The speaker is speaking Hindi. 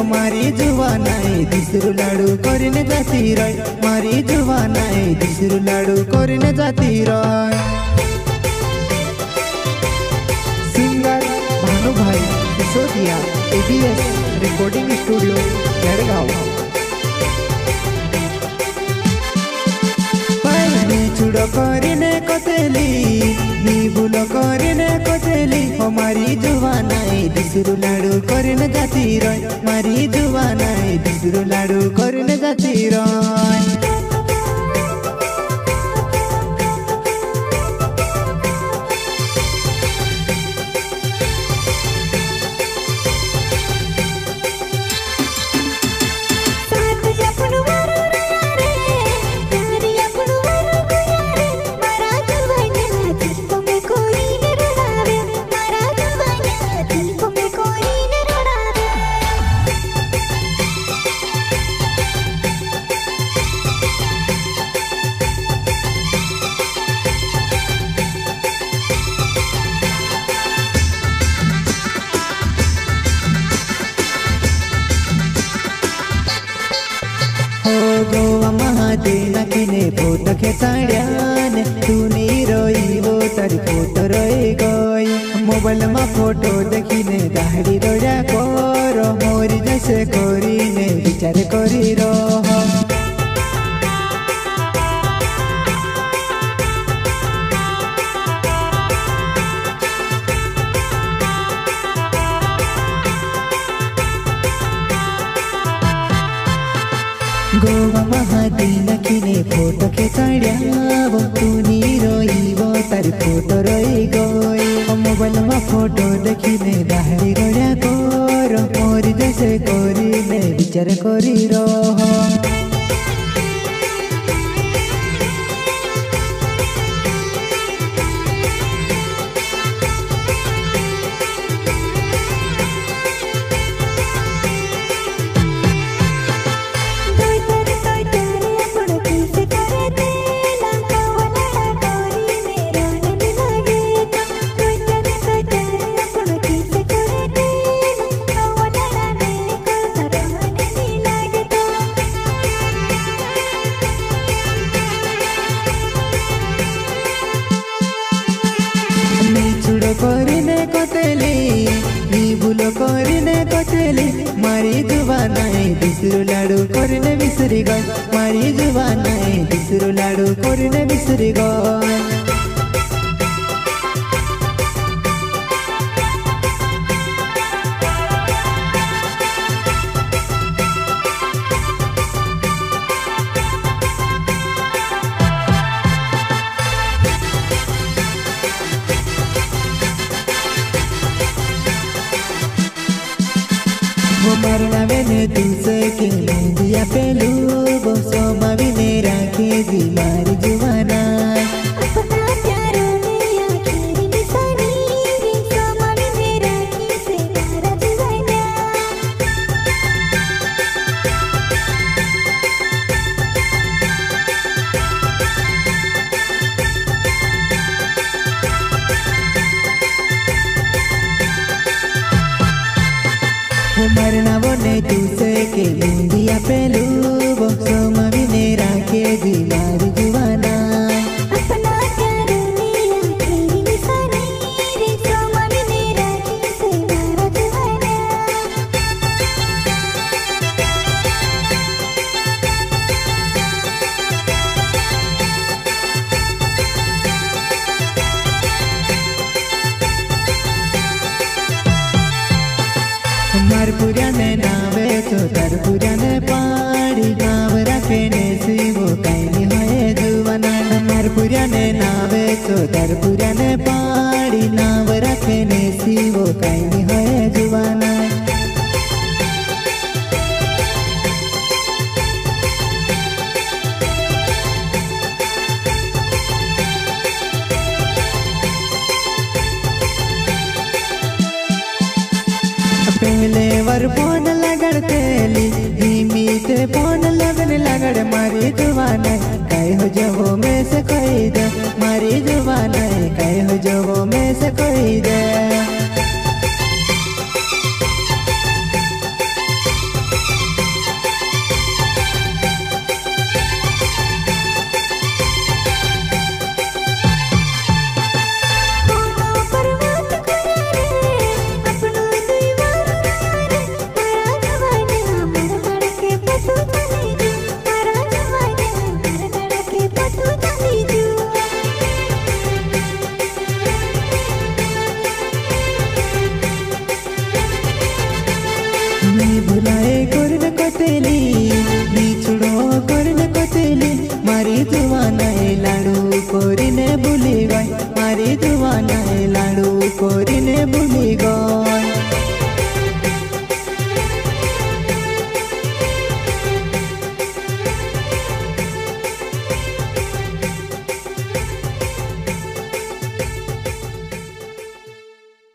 मारी जुवानाई दिसरू लाडू करीने जाती रय मारी जुवानाई दिसरू लाडू करीने जाती रय। सिंगर भानु भाई Sisodia ABS recording studio Jalgaon. चूड़ो करीने कतेली नी बुलो करीने कतेली हमारी जुवानाई दिसरू लाडू करीने जाती रय मारी जुवानाई दिसरू लाडू करीने जाती रय। गोवा महादेना किने फोटो खेचाड्याने तू नी रोई वो तारी फोटो रोई गई मोबाइल में फोटो देखिने दाढ़ी रोया करो मोरी जैसे करीने विचार करी रहो। गोवा महादेना किने फोटो खेचाड्यावो तू नी रोई वो तारी फोटो रोई गई मोबाइल में फोटो देखिने दाढ़ी रोया करो मोरी जैसे करीने विचार करी रहो। करीने कतेली नी बुलो करीने कतेली मारी जुवानाई दिसरू लाडू करीने बिसरी गई मारी जुवानाई दिसरू लाडू करीने बिसरी गई। वो मरना मैंने तुझसे के दिया पेलू वो सोमा भी ने राखे जी मारी जुवाना अपना प्यारो ने आखिरी निशानी रे सोमा भी ने राखे से मारा जुवाना। मरना वो ने तुझसे के दिया पेलू वो सोमा भी ने राखे जी मारी जुवाना अपना प्यारो ने आखिरी निशानी रे सोमा भी ने राखे से मारा जुवाना। मारपुरा ने नावे तो तरपुरा ने पाड़ी नाव रखेने सी वो कैनी होए जुवाना मारपुरा ने नावे तो तरपुरा ने पाड़ी नाव रखेने सी वो कैनी होए जुवाना। पहले वर फोन लगड़तेली धीमी ते फोन लगने लगड़ मारी जुवाना कह हो जो में से कोई दे मारी जुवाना कह हो जो में से कोई दे। बिछड़ो करने कतेली मारी दुआना लाडू कोरिने भूली गई मारी दुआना लाडू कोरी